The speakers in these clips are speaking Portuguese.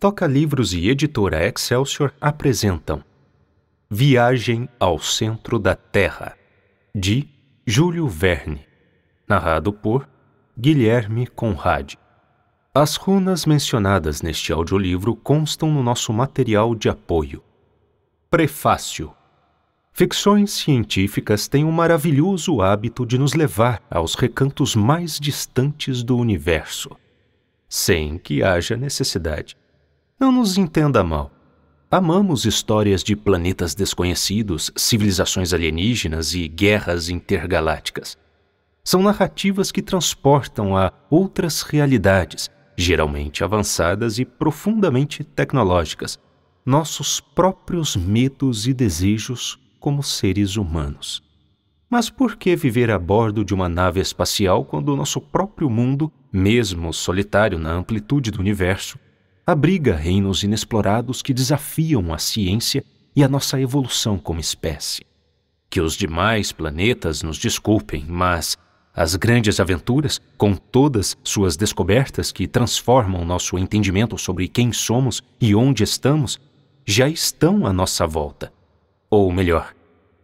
Toca Livros e Editora Excelsior apresentam Viagem ao Centro da Terra, de Júlio Verne, narrado por Guilherme Conrad. As runas mencionadas neste audiolivro constam no nosso material de apoio. Prefácio. Ficções científicas têm um maravilhoso hábito de nos levar aos recantos mais distantes do universo, sem que haja necessidade. Não nos entenda mal. Amamos histórias de planetas desconhecidos, civilizações alienígenas e guerras intergalácticas. São narrativas que transportam a outras realidades, geralmente avançadas e profundamente tecnológicas, nossos próprios medos e desejos como seres humanos. Mas por que viver a bordo de uma nave espacial quando o nosso próprio mundo, mesmo solitário na amplitude do universo, abriga reinos inexplorados que desafiam a ciência e a nossa evolução como espécie? Que os demais planetas nos desculpem, mas as grandes aventuras, com todas suas descobertas que transformam nosso entendimento sobre quem somos e onde estamos, já estão à nossa volta. Ou melhor,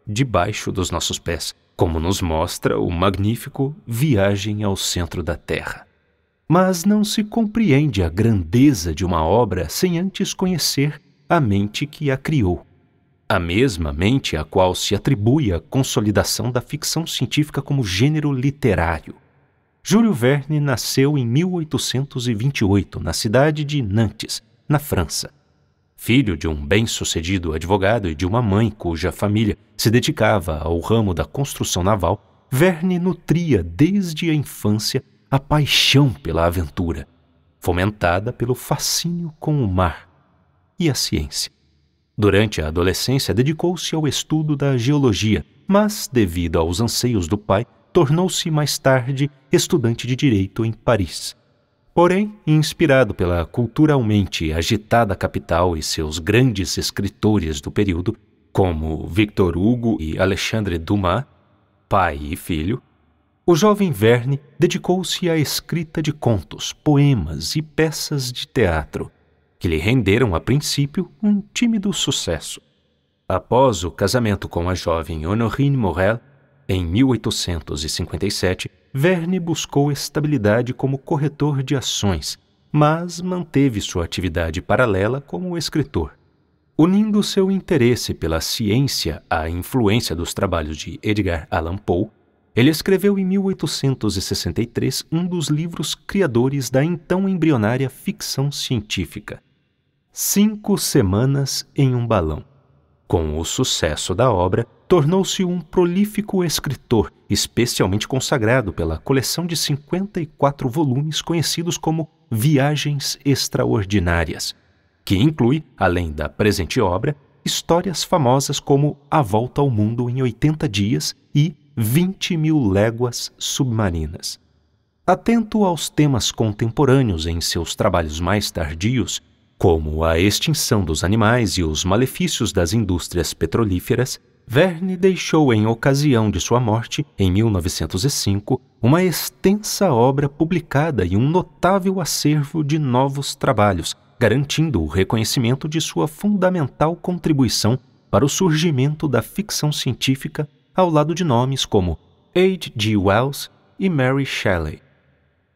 debaixo dos nossos pés, como nos mostra o magnífico Viagem ao Centro da Terra. Mas não se compreende a grandeza de uma obra sem antes conhecer a mente que a criou. A mesma mente à qual se atribui a consolidação da ficção científica como gênero literário. Júlio Verne nasceu em 1828, na cidade de Nantes, na França. Filho de um bem-sucedido advogado e de uma mãe cuja família se dedicava ao ramo da construção naval, Verne nutria desde a infância a paixão pela aventura, fomentada pelo fascínio com o mar e a ciência. Durante a adolescência, dedicou-se ao estudo da geologia, mas, devido aos anseios do pai, tornou-se mais tarde estudante de direito em Paris. Porém, inspirado pela culturalmente agitada capital e seus grandes escritores do período, como Victor Hugo e Alexandre Dumas, pai e filho, o jovem Verne dedicou-se à escrita de contos, poemas e peças de teatro, que lhe renderam a princípio um tímido sucesso. Após o casamento com a jovem Honorine Morel, em 1857, Verne buscou estabilidade como corretor de ações, mas manteve sua atividade paralela como escritor. Unindo seu interesse pela ciência à influência dos trabalhos de Edgar Allan Poe, ele escreveu em 1863 um dos livros criadores da então embrionária ficção científica, 5 Semanas em um Balão. Com o sucesso da obra, tornou-se um prolífico escritor, especialmente consagrado pela coleção de 54 volumes conhecidos como Viagens Extraordinárias, que inclui, além da presente obra, histórias famosas como A Volta ao Mundo em 80 Dias e 20.000 Léguas Submarinas. Atento aos temas contemporâneos em seus trabalhos mais tardios, como a extinção dos animais e os malefícios das indústrias petrolíferas, Verne deixou em ocasião de sua morte, em 1905, uma extensa obra publicada e um notável acervo de novos trabalhos, garantindo o reconhecimento de sua fundamental contribuição para o surgimento da ficção científica ao lado de nomes como H.G. Wells e Mary Shelley.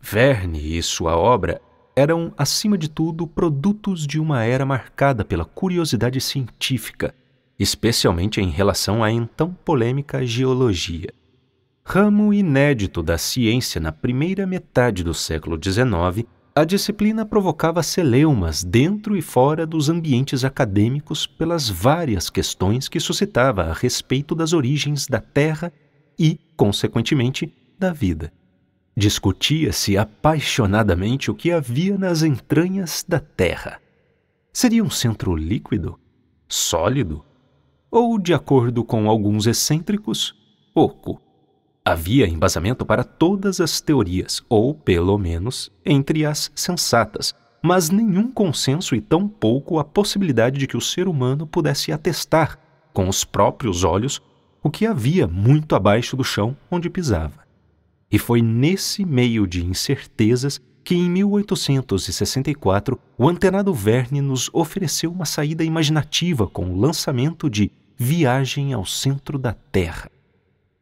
Verne e sua obra eram, acima de tudo, produtos de uma era marcada pela curiosidade científica, especialmente em relação à então polêmica geologia. Ramo inédito da ciência na primeira metade do século XIX, a disciplina provocava celeumas dentro e fora dos ambientes acadêmicos pelas várias questões que suscitava a respeito das origens da Terra e, consequentemente, da vida. Discutia-se apaixonadamente o que havia nas entranhas da Terra. Seria um centro líquido? Sólido? Ou, de acordo com alguns excêntricos, oco? Havia embasamento para todas as teorias, ou, pelo menos, entre as sensatas, mas nenhum consenso e tampouco a possibilidade de que o ser humano pudesse atestar, com os próprios olhos, o que havia muito abaixo do chão onde pisava. E foi nesse meio de incertezas que em 1864 o antenado Verne nos ofereceu uma saída imaginativa com o lançamento de Viagem ao Centro da Terra.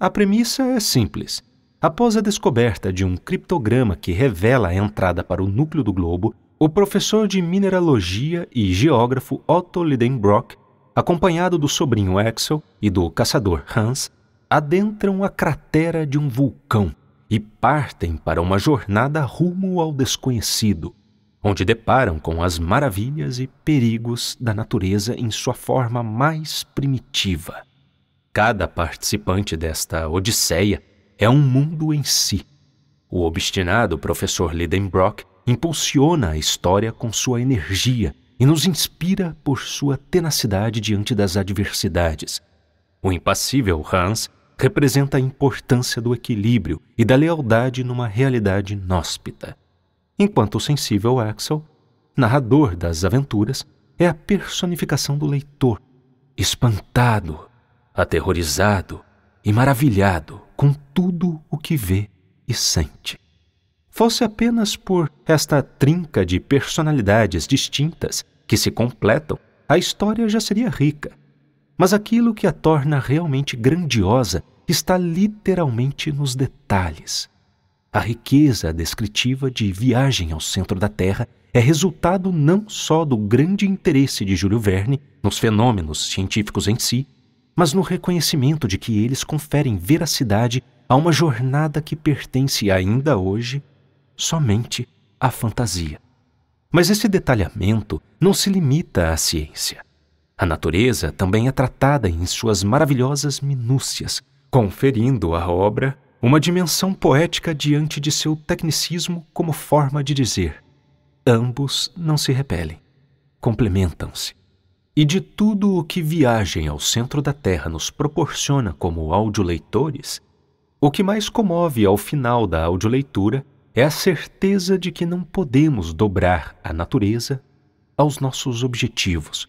A premissa é simples. Após a descoberta de um criptograma que revela a entrada para o núcleo do globo, o professor de mineralogia e geógrafo Otto Lidenbrock, acompanhado do sobrinho Axel e do caçador Hans, adentram a cratera de um vulcão e partem para uma jornada rumo ao desconhecido, onde deparam com as maravilhas e perigos da natureza em sua forma mais primitiva. Cada participante desta odisseia é um mundo em si. O obstinado professor Lidenbrock impulsiona a história com sua energia e nos inspira por sua tenacidade diante das adversidades. O impassível Hans representa a importância do equilíbrio e da lealdade numa realidade inóspita, enquanto o sensível Axel, narrador das aventuras, é a personificação do leitor, espantado, aterrorizado e maravilhado com tudo o que vê e sente. Fosse apenas por esta trinca de personalidades distintas que se completam, a história já seria rica. Mas aquilo que a torna realmente grandiosa está literalmente nos detalhes. A riqueza descritiva de Viagem ao Centro da Terra é resultado não só do grande interesse de Júlio Verne nos fenômenos científicos em si, mas no reconhecimento de que eles conferem veracidade a uma jornada que pertence ainda hoje somente à fantasia. Mas esse detalhamento não se limita à ciência. A natureza também é tratada em suas maravilhosas minúcias, conferindo à obra uma dimensão poética diante de seu tecnicismo como forma de dizer: ambos não se repelem, complementam-se. E de tudo o que Viagem ao Centro da Terra nos proporciona como audioleitores, o que mais comove ao final da audioleitura é a certeza de que não podemos dobrar a natureza aos nossos objetivos,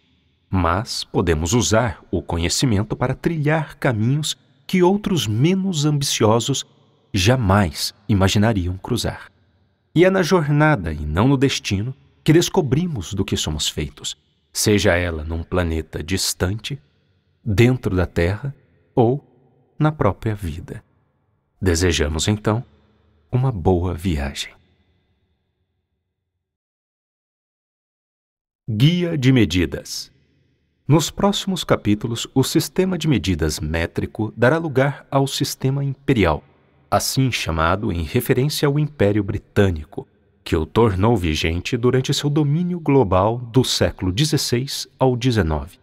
mas podemos usar o conhecimento para trilhar caminhos que outros menos ambiciosos jamais imaginariam cruzar. E é na jornada e não no destino que descobrimos do que somos feitos, seja ela num planeta distante, dentro da Terra ou na própria vida. Desejamos, então, uma boa viagem. Guia de medidas. Nos próximos capítulos, o sistema de medidas métrico dará lugar ao sistema imperial, assim chamado em referência ao Império Britânico, que o tornou vigente durante seu domínio global do século XVI ao XIX.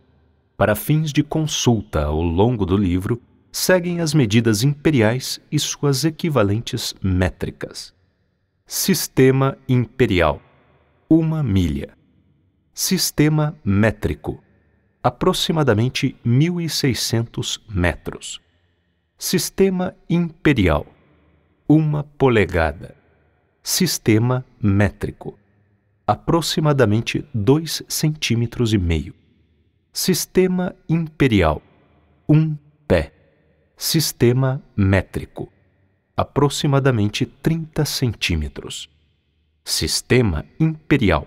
Para fins de consulta ao longo do livro, seguem as medidas imperiais e suas equivalentes métricas. Sistema imperial: 1 milha. Sistema métrico: aproximadamente 1.600 metros. Sistema imperial: 1 polegada. Sistema métrico: aproximadamente 2,5 centímetros. Sistema imperial: 1 pé. Sistema métrico: aproximadamente 30 centímetros. Sistema imperial: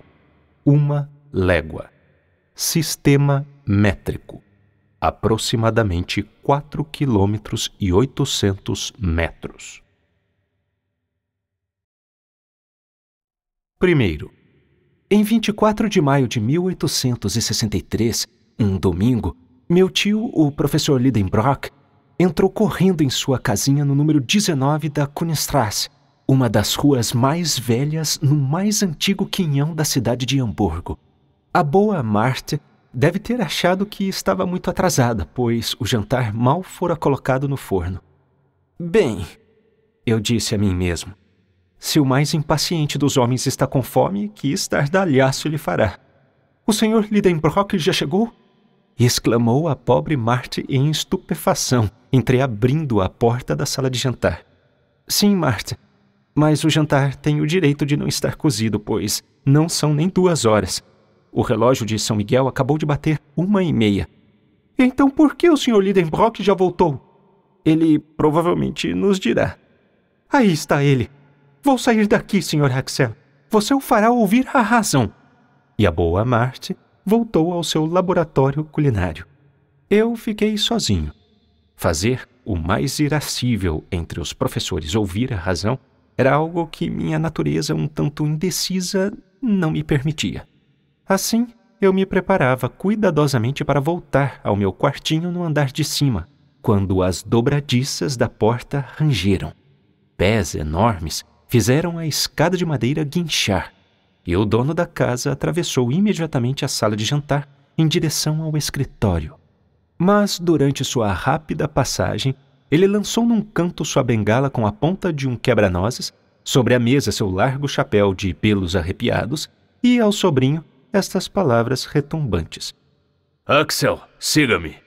1 légua. Sistema métrico: aproximadamente 4,8 km. Primeiro, em 24 de maio de 1863, um domingo, meu tio, o professor Lidenbrock, entrou correndo em sua casinha no número 19 da Königstrasse, uma das ruas mais velhas no mais antigo quinhão da cidade de Hamburgo. A boa Marthe deve ter achado que estava muito atrasada, pois o jantar mal fora colocado no forno. Bem, eu disse a mim mesmo, se o mais impaciente dos homens está com fome, que estardalhaço lhe fará. O senhor Lidenbrock já chegou? Exclamou a pobre Marthe em estupefação, entreabrindo a porta da sala de jantar. Sim, Marthe, mas o jantar tem o direito de não estar cozido, pois não são nem 2 horas. O relógio de São Miguel acabou de bater 1h30. Então por que o Sr. Lidenbrock já voltou? Ele provavelmente nos dirá. Aí está ele. Vou sair daqui, Sr. Axel. Você o fará ouvir a razão. E a boa Marty voltou ao seu laboratório culinário. Eu fiquei sozinho. Fazer o mais irascível entre os professores ouvir a razão era algo que minha natureza um tanto indecisa não me permitia. Assim, eu me preparava cuidadosamente para voltar ao meu quartinho no andar de cima, quando as dobradiças da porta rangeram. Pés enormes fizeram a escada de madeira guinchar, e o dono da casa atravessou imediatamente a sala de jantar em direção ao escritório. Mas, durante sua rápida passagem, ele lançou num canto sua bengala com a ponta de um quebra-nozes, sobre a mesa seu largo chapéu de pelos arrepiados, e ao sobrinho estas palavras retumbantes: Axel, siga-me.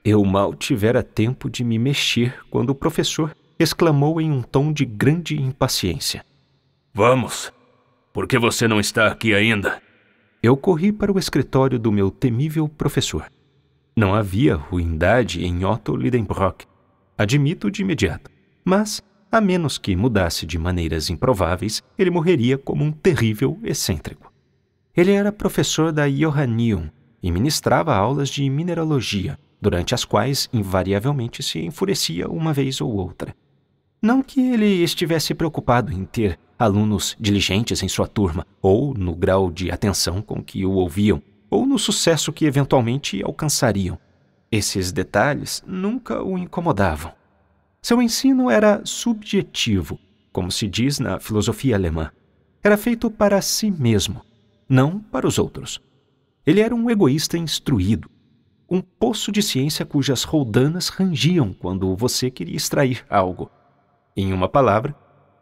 Eu mal tivera tempo de me mexer quando o professor exclamou em um tom de grande impaciência: Vamos! Por que você não está aqui ainda? Eu corri para o escritório do meu temível professor. Não havia ruindade em Otto Lidenbrock, admito de imediato, mas, a menos que mudasse de maneiras improváveis, ele morreria como um terrível excêntrico. Ele era professor da Johanneum e ministrava aulas de mineralogia, durante as quais invariavelmente se enfurecia uma vez ou outra. Não que ele estivesse preocupado em ter alunos diligentes em sua turma, ou no grau de atenção com que o ouviam, ou no sucesso que eventualmente alcançariam. Esses detalhes nunca o incomodavam. Seu ensino era subjetivo, como se diz na filosofia alemã. Era feito para si mesmo, não para os outros. Ele era um egoísta instruído, um poço de ciência cujas roldanas rangiam quando você queria extrair algo. Em uma palavra,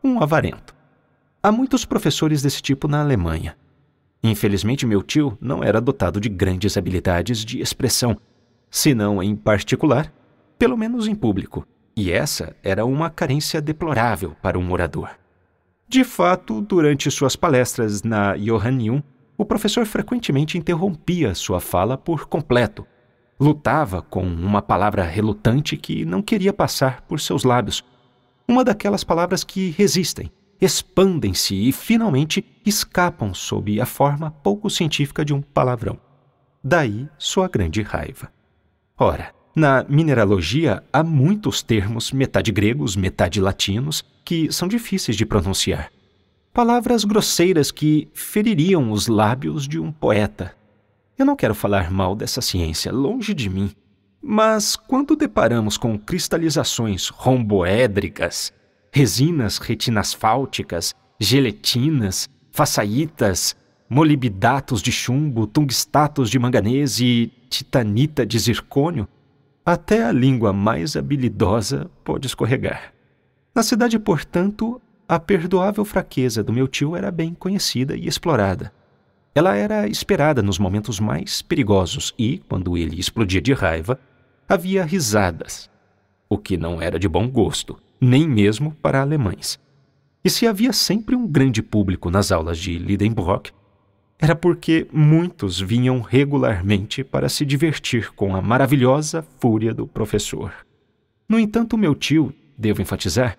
um avarento. Há muitos professores desse tipo na Alemanha. Infelizmente, meu tio não era dotado de grandes habilidades de expressão, se não em particular, pelo menos em público, e essa era uma carência deplorável para um orador. De fato, durante suas palestras na Johanneum, o professor frequentemente interrompia sua fala por completo. Lutava com uma palavra relutante que não queria passar por seus lábios. Uma daquelas palavras que resistem, expandem-se e finalmente escapam sob a forma pouco científica de um palavrão. Daí sua grande raiva. Ora, na mineralogia há muitos termos, metade gregos, metade latinos, que são difíceis de pronunciar. Palavras grosseiras que feririam os lábios de um poeta. Eu não quero falar mal dessa ciência, longe de mim. Mas quando deparamos com cristalizações romboédricas, resinas retinasfálticas, geletinas, façaitas, molibdatos de chumbo, tungstatos de manganês e titanita de zircônio, até a língua mais habilidosa pode escorregar. Na cidade, portanto, a perdoável fraqueza do meu tio era bem conhecida e explorada. Ela era esperada nos momentos mais perigosos e, quando ele explodia de raiva, havia risadas, o que não era de bom gosto, nem mesmo para alemães. E se havia sempre um grande público nas aulas de Lidenbrock, era porque muitos vinham regularmente para se divertir com a maravilhosa fúria do professor. No entanto, meu tio, devo enfatizar,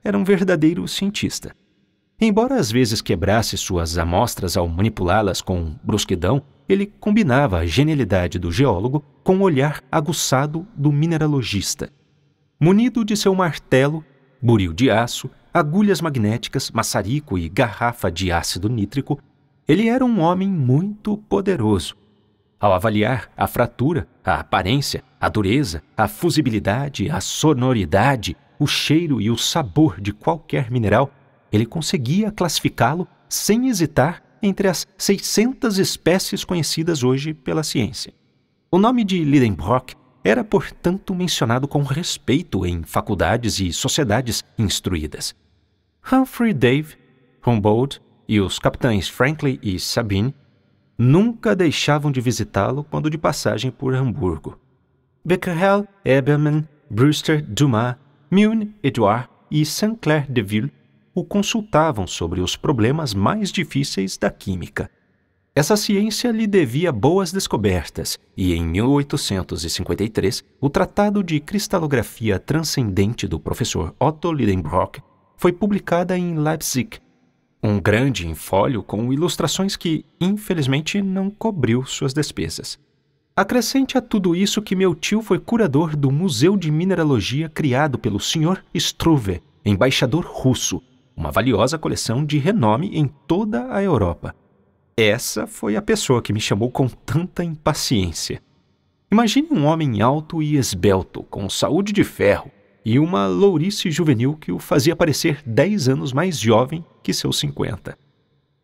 era um verdadeiro cientista. Embora às vezes quebrasse suas amostras ao manipulá-las com brusquidão, ele combinava a genialidade do geólogo com o olhar aguçado do mineralogista. Munido de seu martelo, buril de aço, agulhas magnéticas, maçarico e garrafa de ácido nítrico, ele era um homem muito poderoso. Ao avaliar a fratura, a aparência, a dureza, a fusibilidade, a sonoridade, o cheiro e o sabor de qualquer mineral, ele conseguia classificá-lo sem hesitar entre as 600 espécies conhecidas hoje pela ciência. O nome de Lidenbrock era, portanto, mencionado com respeito em faculdades e sociedades instruídas. Humphrey Davy, Humboldt e os capitães Franklin e Sabine nunca deixavam de visitá-lo quando de passagem por Hamburgo. Becquerel, Ebermann, Brewster, Dumas, Milne, Edouard e Saint-Clair Deville o consultavam sobre os problemas mais difíceis da química. Essa ciência lhe devia boas descobertas e, em 1853, o Tratado de Cristalografia Transcendente do professor Otto Lidenbrock foi publicada em Leipzig. Um grande em folho com ilustrações que, infelizmente, não cobriu suas despesas. Acrescente a tudo isso que meu tio foi curador do Museu de Mineralogia criado pelo Sr. Struve, embaixador russo, uma valiosa coleção de renome em toda a Europa. Essa foi a pessoa que me chamou com tanta impaciência. Imagine um homem alto e esbelto, com saúde de ferro, e uma lourice juvenil que o fazia parecer 10 anos mais jovem que seus 50.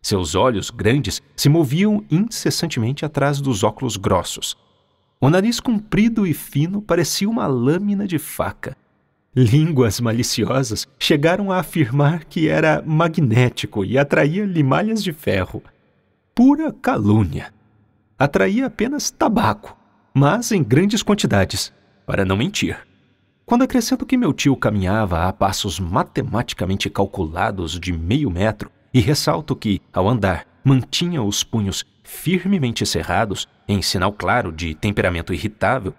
Seus olhos grandes se moviam incessantemente atrás dos óculos grossos. O nariz comprido e fino parecia uma lâmina de faca. Línguas maliciosas chegaram a afirmar que era magnético e atraía limalhas de ferro. Pura calúnia. Atraía apenas tabaco, mas em grandes quantidades, para não mentir. Quando acrescento que meu tio caminhava a passos matematicamente calculados de meio metro, e ressalto que, ao andar, mantinha os punhos firmemente cerrados, em sinal claro de temperamento irritável,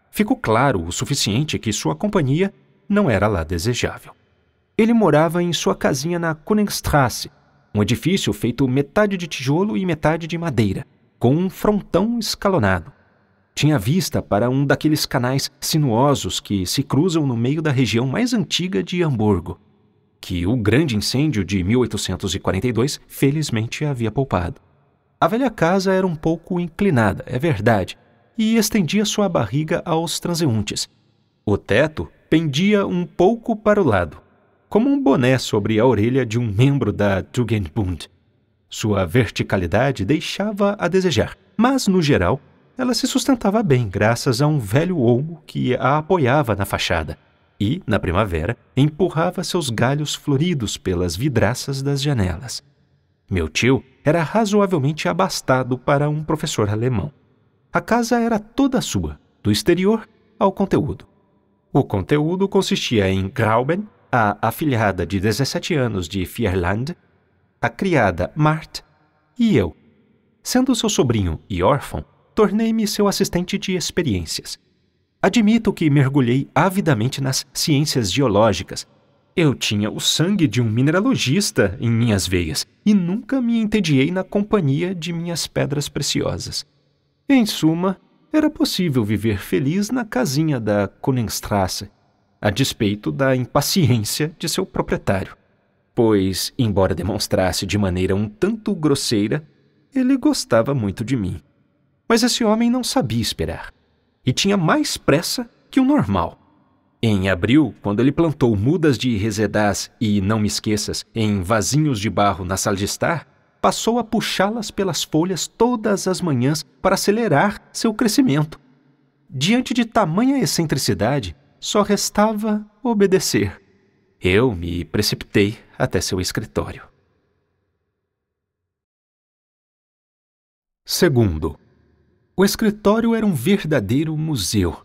ficou claro o suficiente que sua companhia não era lá desejável. Ele morava em sua casinha na Königstrasse, um edifício feito metade de tijolo e metade de madeira, com um frontão escalonado. Tinha vista para um daqueles canais sinuosos que se cruzam no meio da região mais antiga de Hamburgo, que o grande incêndio de 1842 felizmente havia poupado. A velha casa era um pouco inclinada, é verdade, e estendia sua barriga aos transeuntes. O teto pendia um pouco para o lado, como um boné sobre a orelha de um membro da Tugendbund. Sua verticalidade deixava a desejar, mas, no geral, ela se sustentava bem graças a um velho olmo que a apoiava na fachada e, na primavera, empurrava seus galhos floridos pelas vidraças das janelas. Meu tio era razoavelmente abastado para um professor alemão. A casa era toda sua, do exterior ao conteúdo. O conteúdo consistia em Grauben, a afilhada de 17 anos de Fierland, a criada Mart e eu. Sendo seu sobrinho e órfão, tornei-me seu assistente de experiências. Admito que mergulhei avidamente nas ciências geológicas. Eu tinha o sangue de um mineralogista em minhas veias e nunca me entediei na companhia de minhas pedras preciosas. Em suma, era possível viver feliz na casinha da Königstrasse, a despeito da impaciência de seu proprietário. Pois, embora demonstrasse de maneira um tanto grosseira, ele gostava muito de mim. Mas esse homem não sabia esperar, e tinha mais pressa que o normal. Em abril, quando ele plantou mudas de resedás e não me esqueças em vasinhos de barro na sala de estar, passou a puxá-las pelas folhas todas as manhãs para acelerar seu crescimento. Diante de tamanha excentricidade, só restava obedecer. Eu me precipitei até seu escritório. Segundo, o escritório era um verdadeiro museu.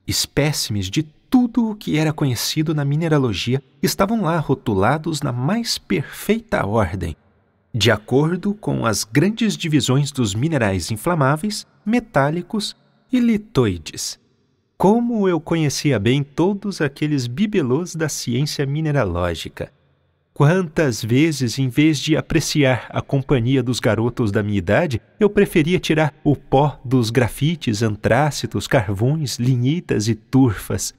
Espécimes de tudo o que era conhecido na mineralogia estavam lá rotulados na mais perfeita ordem, de acordo com as grandes divisões dos minerais inflamáveis, metálicos e litoides. Como eu conhecia bem todos aqueles bibelôs da ciência mineralógica! Quantas vezes, em vez de apreciar a companhia dos garotos da minha idade, eu preferia tirar o pó dos grafites, antrácitos, carvões, linhitas e turfas,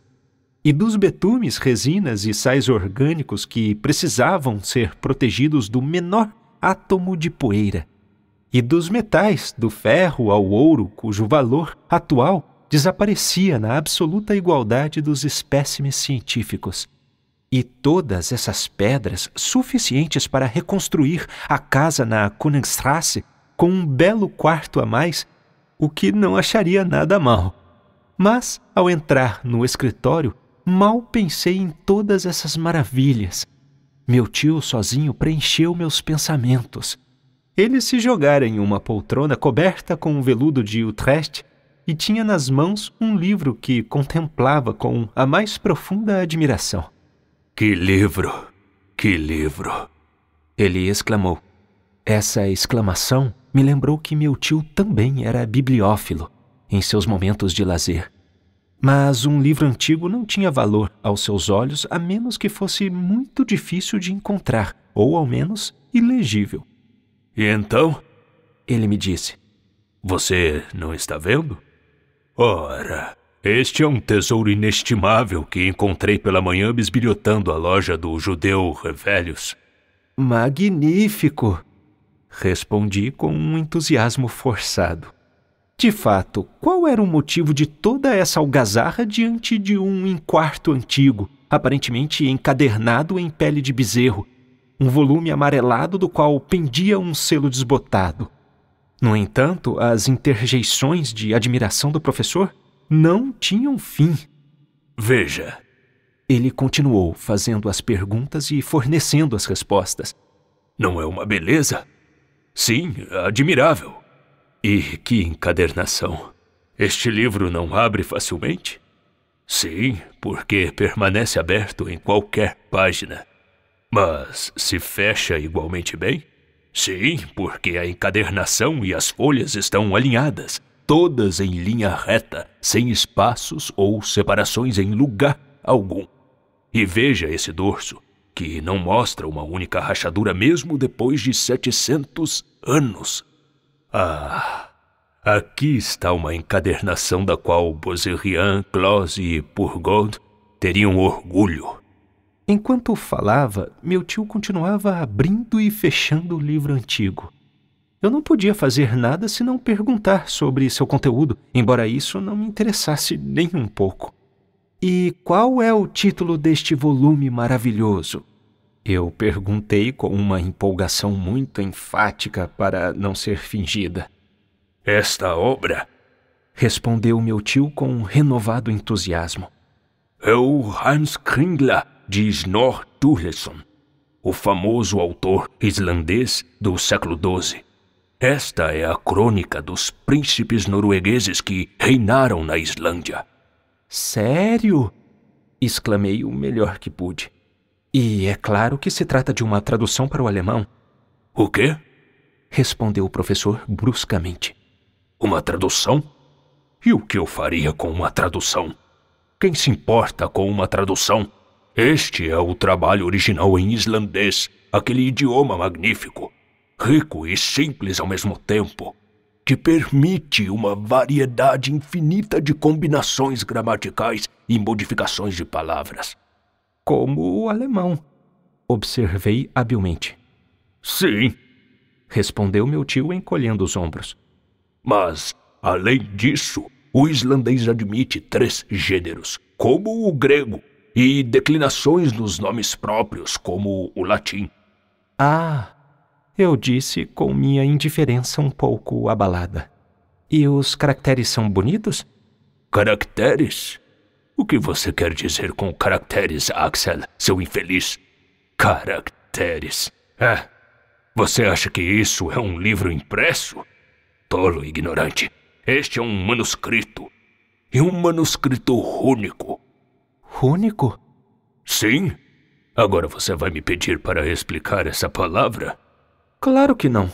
e dos betumes, resinas e sais orgânicos que precisavam ser protegidos do menor átomo de poeira, e dos metais, do ferro ao ouro, cujo valor atual desaparecia na absoluta igualdade dos espécimes científicos. E todas essas pedras suficientes para reconstruir a casa na Königstrasse com um belo quarto a mais, o que não acharia nada mal. Mas, ao entrar no escritório, mal pensei em todas essas maravilhas. Meu tio sozinho preencheu meus pensamentos. Ele se jogara em uma poltrona coberta com um veludo de Utrecht e tinha nas mãos um livro que contemplava com a mais profunda admiração. Que livro! Que livro! Ele exclamou. Essa exclamação me lembrou que meu tio também era bibliófilo em seus momentos de lazer. Mas um livro antigo não tinha valor aos seus olhos a menos que fosse muito difícil de encontrar, ou ao menos ilegível. E então? Ele me disse. Você não está vendo? Ora, este é um tesouro inestimável que encontrei pela manhã bisbilhotando a loja do judeu Revelius. Magnífico! Respondi com um entusiasmo forçado. De fato, qual era o motivo de toda essa algazarra diante de um enquarto antigo, aparentemente encadernado em pele de bezerro, um volume amarelado do qual pendia um selo desbotado? No entanto, as interjeições de admiração do professor não tinham fim. Veja. Ele continuou fazendo as perguntas e fornecendo as respostas. Não é uma beleza? Sim, admirável. E que encadernação. Este livro não abre facilmente? Sim, porque permanece aberto em qualquer página. Mas se fecha igualmente bem? Sim, porque a encadernação e as folhas estão alinhadas, todas em linha reta, sem espaços ou separações em lugar algum. E veja esse dorso, que não mostra uma única rachadura mesmo depois de 700 anos. Ah, aqui está uma encadernação da qual Bozerian, Clos e Purgaud teriam orgulho. Enquanto falava, meu tio continuava abrindo e fechando o livro antigo. Eu não podia fazer nada senão perguntar sobre seu conteúdo, embora isso não me interessasse nem um pouco. E qual é o título deste volume maravilhoso? Eu perguntei com uma empolgação muito enfática para não ser fingida. Esta obra, respondeu meu tio com um renovado entusiasmo, é o Heimskringla de Snorre Sturluson, o famoso autor islandês do século XII. Esta é a crônica dos príncipes noruegueses que reinaram na Islândia. Sério? Exclamei o melhor que pude. E é claro que se trata de uma tradução para o alemão. O quê? Respondeu o professor bruscamente. Uma tradução? E o que eu faria com uma tradução? Quem se importa com uma tradução? Este é o trabalho original em islandês, aquele idioma magnífico, rico e simples ao mesmo tempo, que permite uma variedade infinita de combinações gramaticais e modificações de palavras. Como o alemão, observei habilmente. Sim, respondeu meu tio encolhendo os ombros. Mas, além disso, o islandês admite 3 gêneros, como o grego, e declinações nos nomes próprios, como o latim. Ah, eu disse com minha indiferença um pouco abalada. E os caracteres são bonitos? Caracteres? O que você quer dizer com caracteres, Axel, seu infeliz? Caracteres. Você acha que isso é um livro impresso? Tolo ignorante. Este é um manuscrito. E um manuscrito rúnico. Rúnico? Sim. Agora você vai me pedir para explicar essa palavra? Claro que não.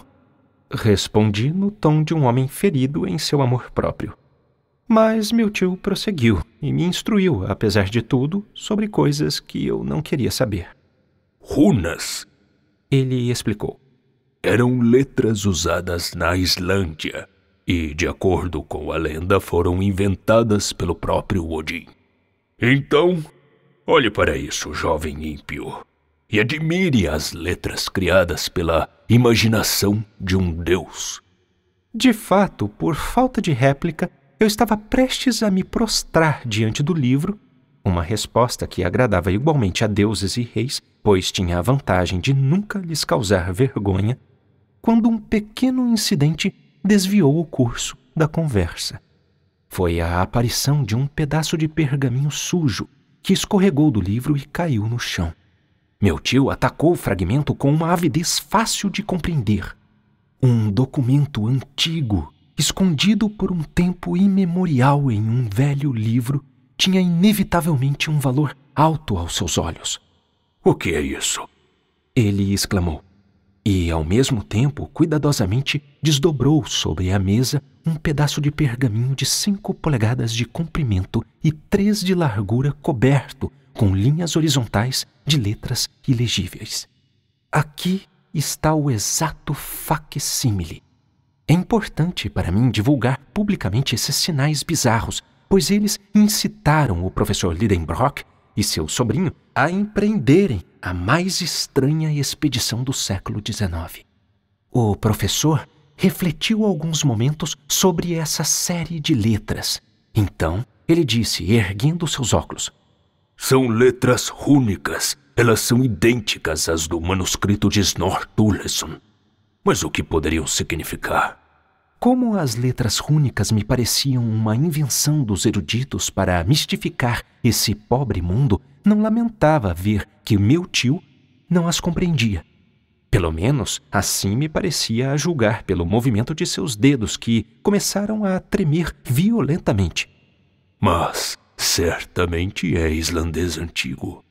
Respondi no tom de um homem ferido em seu amor próprio. Mas meu tio prosseguiu e me instruiu, apesar de tudo, sobre coisas que eu não queria saber. Runas, ele explicou, eram letras usadas na Islândia e, de acordo com a lenda, foram inventadas pelo próprio Odin. Então, olhe para isso, jovem ímpio, e admire as letras criadas pela imaginação de um deus. De fato, por falta de réplica, eu estava prestes a me prostrar diante do livro, uma resposta que agradava igualmente a deuses e reis, pois tinha a vantagem de nunca lhes causar vergonha, quando um pequeno incidente desviou o curso da conversa. Foi a aparição de um pedaço de pergaminho sujo que escorregou do livro e caiu no chão. Meu tio atacou o fragmento com uma avidez fácil de compreender. Um documento antigo, escondido por um tempo imemorial em um velho livro, tinha inevitavelmente um valor alto aos seus olhos. O que é isso? Ele exclamou. E, ao mesmo tempo, cuidadosamente desdobrou sobre a mesa um pedaço de pergaminho de 5 polegadas de comprimento e 3 de largura coberto com linhas horizontais de letras ilegíveis. Aqui está o exato facsímile. É importante para mim divulgar publicamente esses sinais bizarros, pois eles incitaram o professor Lidenbrock e seu sobrinho a empreenderem a mais estranha expedição do século XIX. O professor refletiu alguns momentos sobre essa série de letras. Então, ele disse, erguendo seus óculos: São letras rúnicas. Elas são idênticas às do manuscrito de Snorre Sturluson. Mas o que poderiam significar? Como as letras rúnicas me pareciam uma invenção dos eruditos para mistificar esse pobre mundo, não lamentava ver que meu tio não as compreendia. Pelo menos assim me parecia a julgar pelo movimento de seus dedos, que começaram a tremer violentamente. Mas certamente é islandês antigo,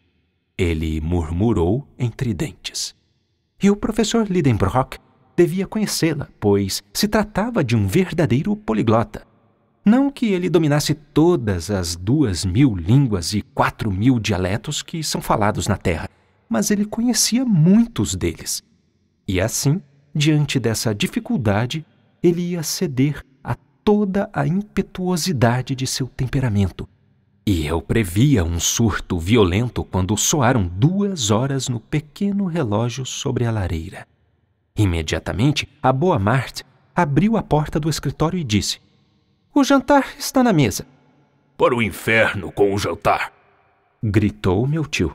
ele murmurou entre dentes. E o professor Lidenbrock devia conhecê-la, pois se tratava de um verdadeiro poliglota. Não que ele dominasse todas as 2.000 línguas e 4.000 dialetos que são falados na Terra, mas ele conhecia muitos deles. E assim, diante dessa dificuldade, ele ia ceder a toda a impetuosidade de seu temperamento. E eu previa um surto violento quando soaram 2 horas no pequeno relógio sobre a lareira. Imediatamente, a boa Marte abriu a porta do escritório e disse: "O jantar está na mesa." Para o inferno com o jantar! Gritou meu tio.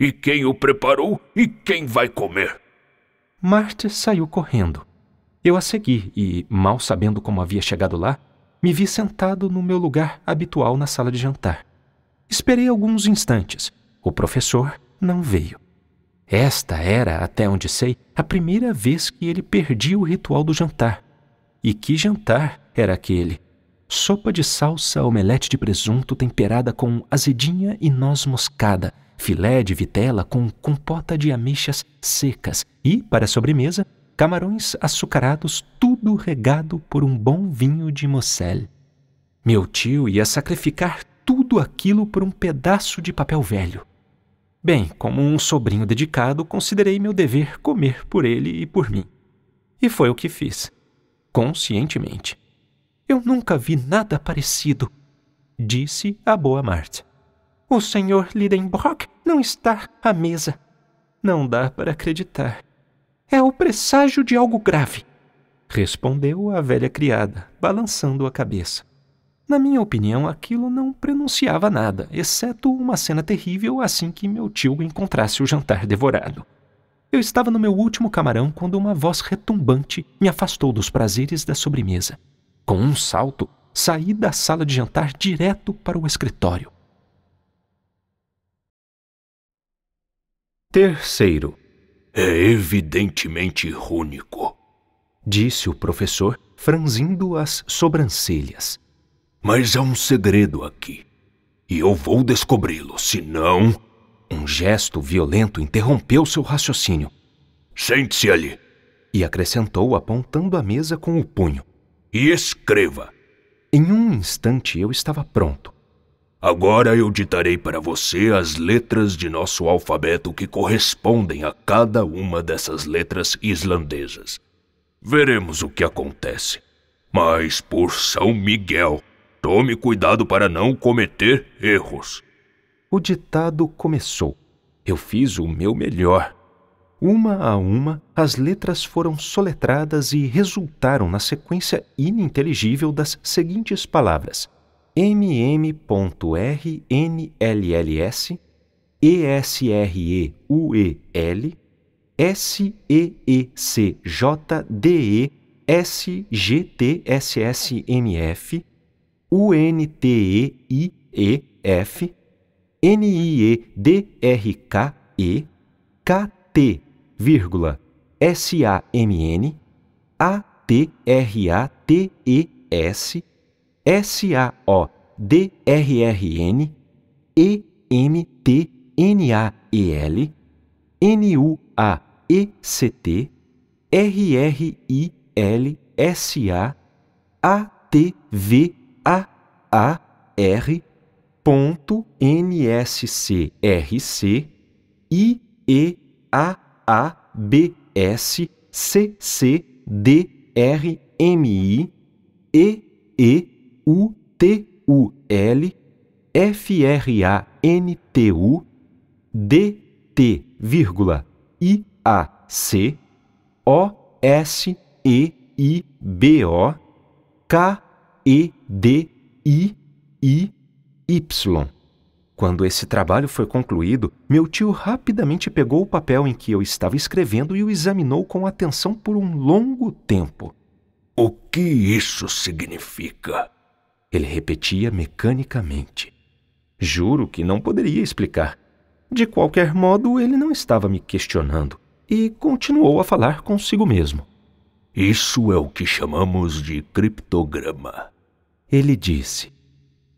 E quem o preparou e quem vai comer? Marte saiu correndo. Eu a segui e, mal sabendo como havia chegado lá, me vi sentado no meu lugar habitual na sala de jantar. Esperei alguns instantes. O professor não veio. Esta era, até onde sei, a primeira vez que ele perdia o ritual do jantar. E que jantar era aquele? Sopa de salsa, omelete de presunto temperada com azedinha e noz moscada, filé de vitela com compota de ameixas secas e, para a sobremesa, camarões açucarados, tudo regado por um bom vinho de Moselle. Meu tio ia sacrificar tudo aquilo por um pedaço de papel velho. Bem, como um sobrinho dedicado, considerei meu dever comer por ele e por mim. E foi o que fiz, conscientemente. "Eu nunca vi nada parecido", disse a boa Marte. "O senhor Lidenbrock não está à mesa. Não dá para acreditar. É o presságio de algo grave", respondeu a velha criada, balançando a cabeça. Na minha opinião, aquilo não prenunciava nada, exceto uma cena terrível assim que meu tio encontrasse o jantar devorado. Eu estava no meu último camarão quando uma voz retumbante me afastou dos prazeres da sobremesa. Com um salto, saí da sala de jantar direto para o escritório. Terceiro. É evidentemente rúnico, disse o professor, franzindo as sobrancelhas. Mas há um segredo aqui, e eu vou descobri-lo, senão... Um gesto violento interrompeu seu raciocínio. Sente-se ali. E acrescentou, apontando a mesa com o punho. E escreva. Em um instante eu estava pronto. Agora eu ditarei para você as letras de nosso alfabeto que correspondem a cada uma dessas letras islandesas. Veremos o que acontece. Mas, por São Miguel, tome cuidado para não cometer erros. O ditado começou. Eu fiz o meu melhor. Uma a uma, as letras foram soletradas e resultaram na sequência ininteligível das seguintes palavras: MM.RNLLS, ESREUEL, SEECJDE, SGTSSMF, UNTEIEF, NIEDRKE, KT,SAMN, ATRATES, SAODRRN, EMTNAEL, NUAECT, RRILSA, ATVAAR, NSCRC, IEAABR, SCCDRMI-EEUTULY. Quando esse trabalho foi concluído, meu tio rapidamente pegou o papel em que eu estava escrevendo e o examinou com atenção por um longo tempo. O que isso significa? Ele repetia mecanicamente. Juro que não poderia explicar. De qualquer modo, ele não estava me questionando e continuou a falar consigo mesmo. Isso é o que chamamos de criptograma. Ele disse.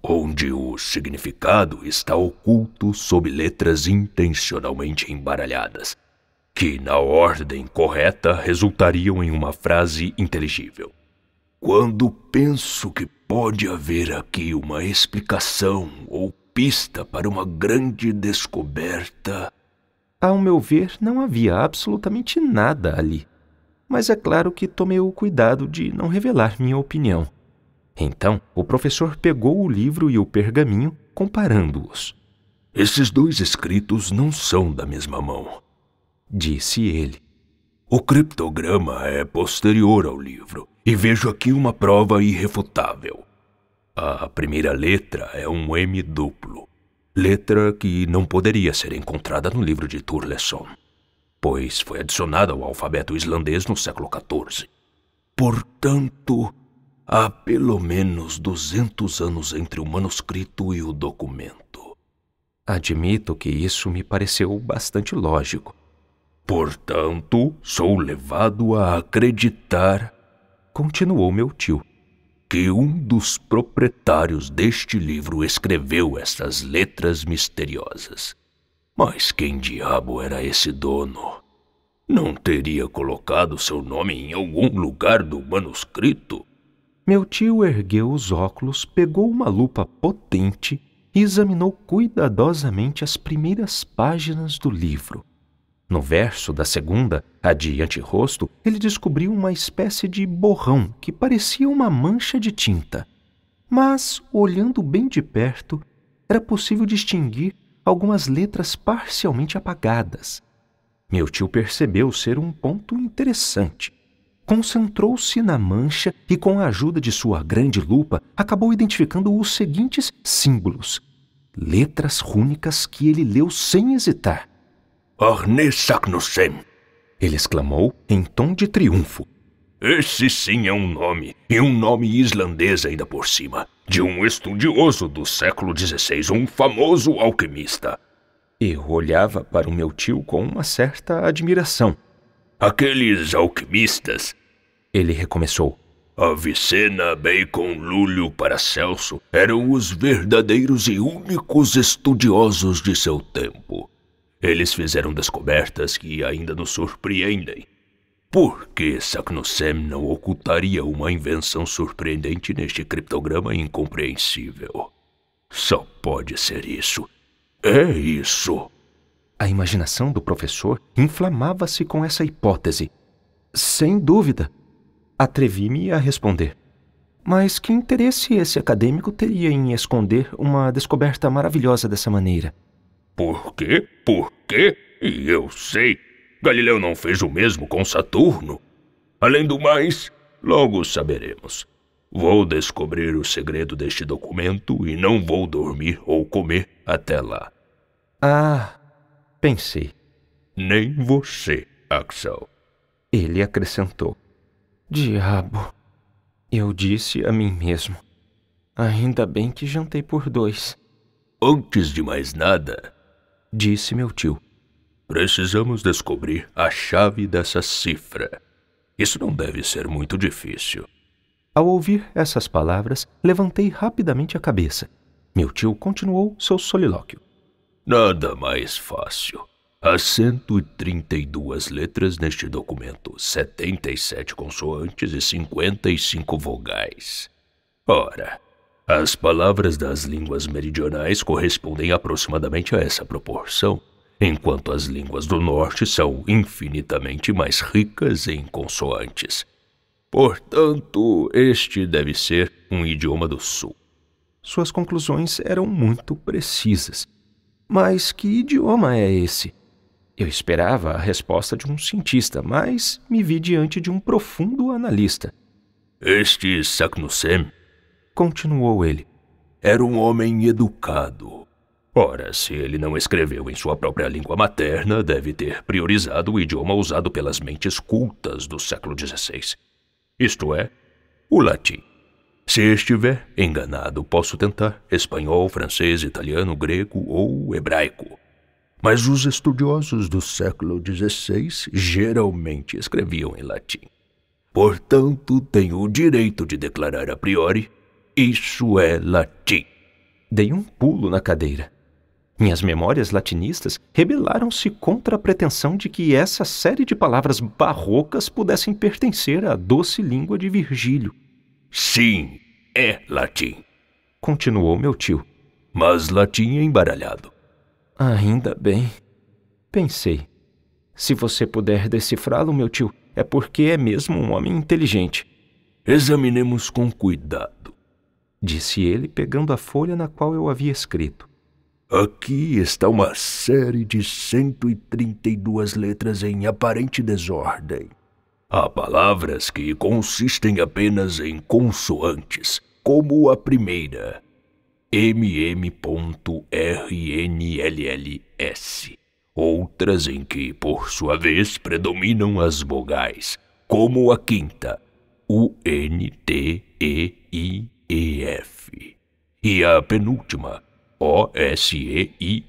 Onde o significado está oculto sob letras intencionalmente embaralhadas, que, na ordem correta, resultariam em uma frase inteligível. Quando penso que pode haver aqui uma explicação ou pista para uma grande descoberta... Ao meu ver, não havia absolutamente nada ali. Mas é claro que tomei o cuidado de não revelar minha opinião. Então, o professor pegou o livro e o pergaminho, comparando-os. Esses dois escritos não são da mesma mão, disse ele. O criptograma é posterior ao livro, e vejo aqui uma prova irrefutável. A primeira letra é um M duplo, letra que não poderia ser encontrada no livro de Turleson, pois foi adicionada ao alfabeto islandês no século XIV. Portanto, há pelo menos 200 anos entre o manuscrito e o documento. Admito que isso me pareceu bastante lógico. Portanto, sou levado a acreditar, continuou meu tio, que um dos proprietários deste livro escreveu estas letras misteriosas. Mas quem diabo era esse dono? Não teria colocado seu nome em algum lugar do manuscrito? Meu tio ergueu os óculos, pegou uma lupa potente e examinou cuidadosamente as primeiras páginas do livro. No verso da segunda, a de anterosto, ele descobriu uma espécie de borrão que parecia uma mancha de tinta. Mas, olhando bem de perto, era possível distinguir algumas letras parcialmente apagadas. Meu tio percebeu ser um ponto interessante. Concentrou-se na mancha e, com a ajuda de sua grande lupa, acabou identificando os seguintes símbolos. Letras rúnicas que ele leu sem hesitar. Arne Saknussemm! Ele exclamou em tom de triunfo. Esse sim é um nome, e um nome islandês ainda por cima, de um estudioso do século XVI, um famoso alquimista. Eu olhava para o meu tio com uma certa admiração. Aqueles alquimistas, ele recomeçou. Avicenna, Bacon, Lúlio, Paracelso eram os verdadeiros e únicos estudiosos de seu tempo. Eles fizeram descobertas que ainda nos surpreendem. Por que Saknussemm não ocultaria uma invenção surpreendente neste criptograma incompreensível? Só pode ser isso. É isso. A imaginação do professor inflamava-se com essa hipótese. Sem dúvida, atrevi-me a responder. Mas que interesse esse acadêmico teria em esconder uma descoberta maravilhosa dessa maneira? Por quê? Por quê? E eu sei. Galileu não fez o mesmo com Saturno. Além do mais, logo saberemos. Vou descobrir o segredo deste documento e não vou dormir ou comer até lá. Ah, pensei. Nem você, Axel. Ele acrescentou. Diabo, eu disse a mim mesmo. Ainda bem que jantei por 2. Antes de mais nada, disse meu tio, precisamos descobrir a chave dessa cifra. Isso não deve ser muito difícil. Ao ouvir essas palavras, levantei rapidamente a cabeça. Meu tio continuou seu solilóquio. Nada mais fácil. Há 132 letras neste documento, 77 consoantes e 55 vogais. Ora, as palavras das línguas meridionais correspondem aproximadamente a essa proporção, enquanto as línguas do norte são infinitamente mais ricas em consoantes. Portanto, este deve ser um idioma do sul. Suas conclusões eram muito precisas. Mas que idioma é esse? Eu esperava a resposta de um cientista, mas me vi diante de um profundo analista. Este Saknussemm, continuou ele, era um homem educado. Ora, se ele não escreveu em sua própria língua materna, deve ter priorizado o idioma usado pelas mentes cultas do século XVI. Isto é, o latim. Se estiver enganado, posso tentar espanhol, francês, italiano, grego ou hebraico. Mas os estudiosos do século XVI geralmente escreviam em latim. Portanto, tenho o direito de declarar a priori, isso é latim. Dei um pulo na cadeira. Minhas memórias latinistas rebelaram-se contra a pretensão de que essa série de palavras barrocas pudessem pertencer à doce língua de Virgílio. Sim, é latim, continuou meu tio. Mas latim embaralhado. Ainda bem, pensei. Se você puder decifrá-lo, meu tio, é porque é mesmo um homem inteligente. Examinemos com cuidado, disse ele, pegando a folha na qual eu havia escrito. Aqui está uma série de 132 letras em aparente desordem. Há palavras que consistem apenas em consoantes, como a primeira, MM.RNLLS. Outras em que, por sua vez, predominam as vogais, como a quinta, UNTEIEF. E a penúltima, OSEIBO.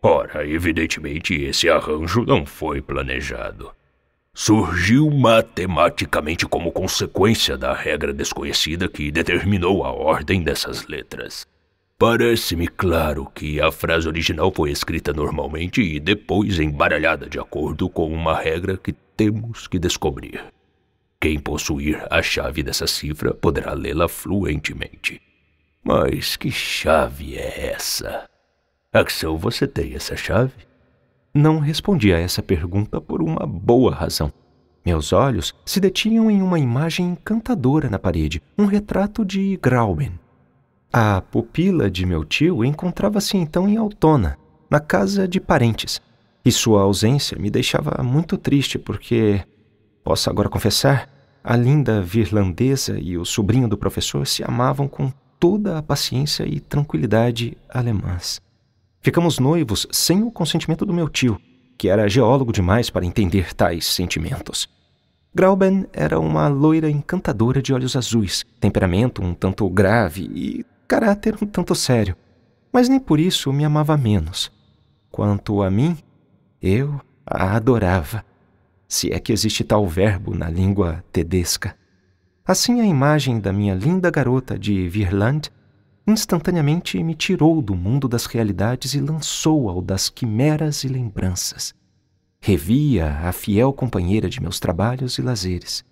Ora, evidentemente esse arranjo não foi planejado. Surgiu matematicamente como consequência da regra desconhecida que determinou a ordem dessas letras. Parece-me claro que a frase original foi escrita normalmente e depois embaralhada de acordo com uma regra que temos que descobrir. Quem possuir a chave dessa cifra poderá lê-la fluentemente. Mas que chave é essa? Axel, você tem essa chave? Não respondi a essa pergunta por uma boa razão. Meus olhos se detinham em uma imagem encantadora na parede, um retrato de Grauben. A pupila de meu tio encontrava-se então em Altona, na casa de parentes, e sua ausência me deixava muito triste porque, posso agora confessar, a linda virlandesa e o sobrinho do professor se amavam com toda a paciência e tranquilidade alemãs. Ficamos noivos sem o consentimento do meu tio, que era geólogo demais para entender tais sentimentos. Grauben era uma loira encantadora de olhos azuis, temperamento um tanto grave e caráter um tanto sério, mas nem por isso me amava menos. Quanto a mim, eu a adorava, se é que existe tal verbo na língua tedesca. Assim, a imagem da minha linda garota de Virland instantaneamente me tirou do mundo das realidades e lançou ao das quimeras e lembranças. Revia a fiel companheira de meus trabalhos e lazeres.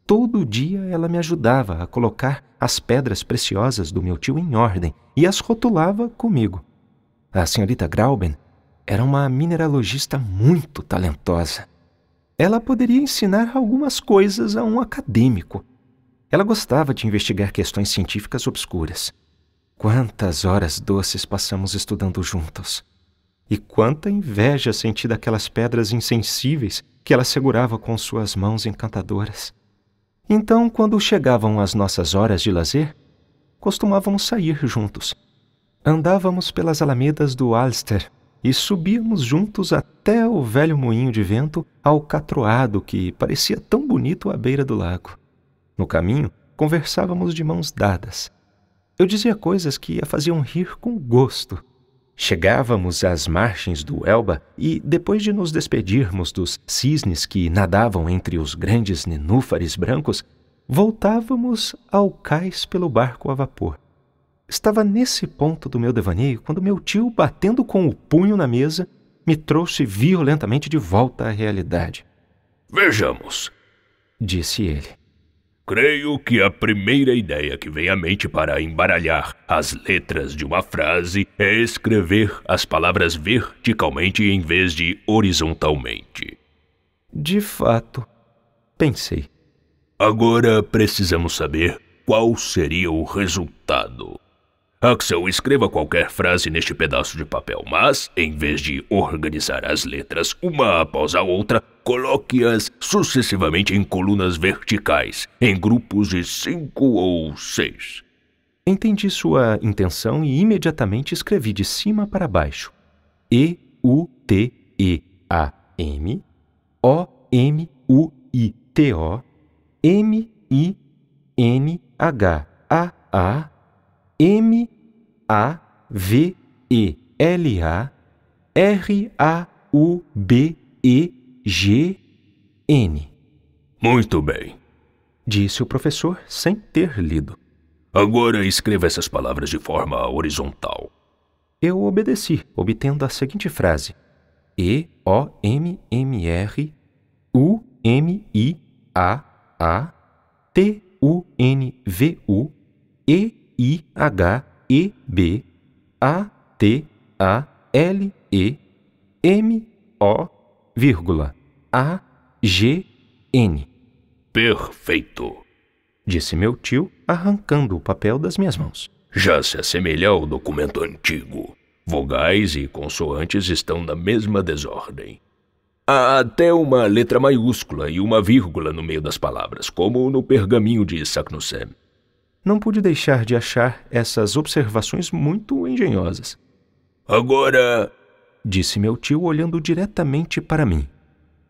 Todo dia ela me ajudava a colocar as pedras preciosas do meu tio em ordem e as rotulava comigo. A senhorita Grauben era uma mineralogista muito talentosa. Ela poderia ensinar algumas coisas a um acadêmico. Ela gostava de investigar questões científicas obscuras. Quantas horas doces passamos estudando juntos! E quanta inveja senti daquelas pedras insensíveis que ela segurava com suas mãos encantadoras. Então, quando chegavam as nossas horas de lazer, costumávamos sair juntos. Andávamos pelas alamedas do Alster e subíamos juntos até o velho moinho de vento alcatroado que parecia tão bonito à beira do lago. No caminho, conversávamos de mãos dadas. Eu dizia coisas que a faziam rir com gosto. Chegávamos às margens do Elba e, depois de nos despedirmos dos cisnes que nadavam entre os grandes nenúfares brancos, voltávamos ao cais pelo barco a vapor. Estava nesse ponto do meu devaneio quando meu tio, batendo com o punho na mesa, me trouxe violentamente de volta à realidade. Vejamos, disse ele. Creio que a primeira ideia que vem à mente para embaralhar as letras de uma frase é escrever as palavras verticalmente em vez de horizontalmente. De fato, pensei. Agora precisamos saber qual seria o resultado. Axel, escreva qualquer frase neste pedaço de papel, mas, em vez de organizar as letras uma após a outra, coloque-as sucessivamente em colunas verticais, em grupos de 5 ou 6. Entendi sua intenção e imediatamente escrevi de cima para baixo. E-U-T-E-A-M, O-M-U-I-T-O, M-I-N-H-A-A, M-A-V-E-L-A, R-A-U-B-E-G-N. Muito bem. Disse o professor sem ter lido. Agora escreva essas palavras de forma horizontal. Eu obedeci, obtendo a seguinte frase: E-O-M-I-A-A-T-U-N-V-U-E-I-H-E-B-A-T-A-L-E-M-O, Perfeito. disse meu tio, arrancando o papel das minhas mãos. Já se assemelha ao documento antigo. Vogais e consoantes estão na mesma desordem. Há até uma letra maiúscula e uma vírgula no meio das palavras, como no pergaminho de Saknussemm. Não pude deixar de achar essas observações muito engenhosas. Agora, disse meu tio, olhando diretamente para mim.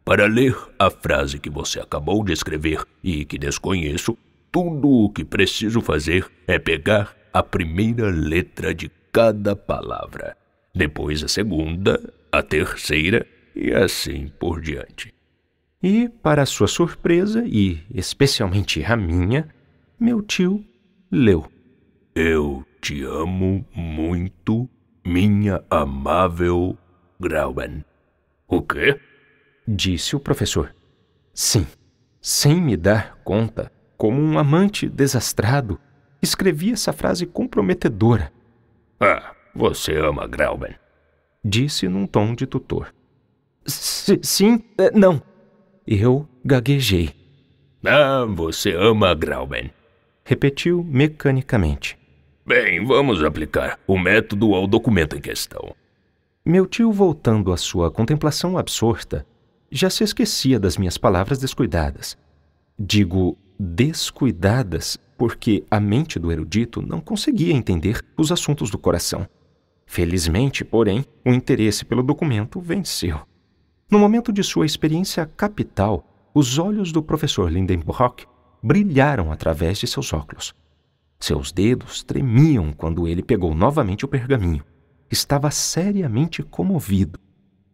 Para ler a frase que você acabou de escrever e que desconheço, tudo o que preciso fazer é pegar a primeira letra de cada palavra, depois a segunda, a terceira e assim por diante. E, para sua surpresa, e especialmente a minha, meu tio leu. Eu te amo muito, minha amável Grauben. O quê? Disse o professor. Sim, sem me dar conta, como um amante desastrado, escrevi essa frase comprometedora. Ah, você ama Grauben. Disse num tom de tutor. Sim, não. Eu gaguejei. Ah, você ama Grauben. Repetiu mecanicamente. Bem, vamos aplicar o método ao documento em questão. Meu tio, voltando à sua contemplação absorta, já se esquecia das minhas palavras descuidadas. Digo descuidadas porque a mente do erudito não conseguia entender os assuntos do coração. Felizmente, porém, o interesse pelo documento venceu. No momento de sua experiência capital, os olhos do professor Lindenbrock brilharam através de seus óculos. Seus dedos tremiam quando ele pegou novamente o pergaminho. Estava seriamente comovido.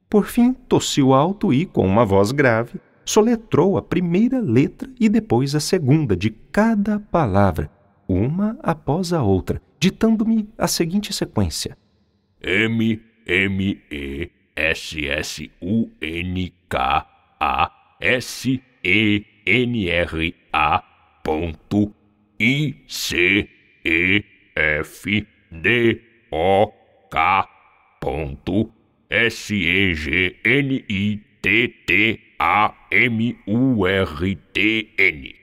Por fim, tossiu alto e, com uma voz grave, soletrou a primeira letra e depois a segunda de cada palavra, uma após a outra, ditando-me a seguinte sequência: M-M-E-S-S-U-N-K-A-S-E-N-E-R-T-T-A-M-U-R-T-N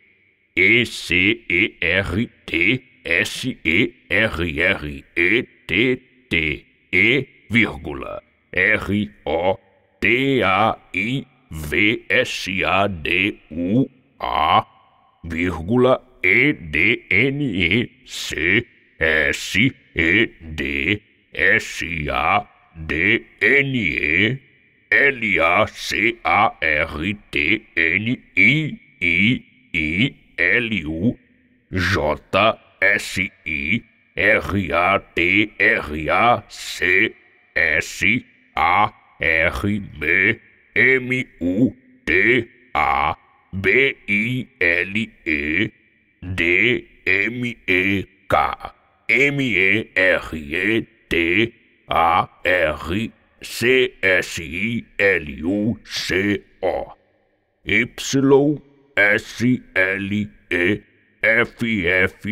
E-C-E-R-T-S-E-R-R-E-T-T-E, vírgula, R-O-T-A-I-V-S-A-D-U-A, vírgula, E-D-N-E-C-S-E-D-S-A-D-N-E, L-I-J-J-S-I-R-A-T-R-A-C-S-A-R-B-M-U-T-A-B-I-L-E-D-M-E-K, M-E-R-E-T-A-R-C-S-I-L-U-C-O, Y-S-L-E F-F-E-N-S-N-I.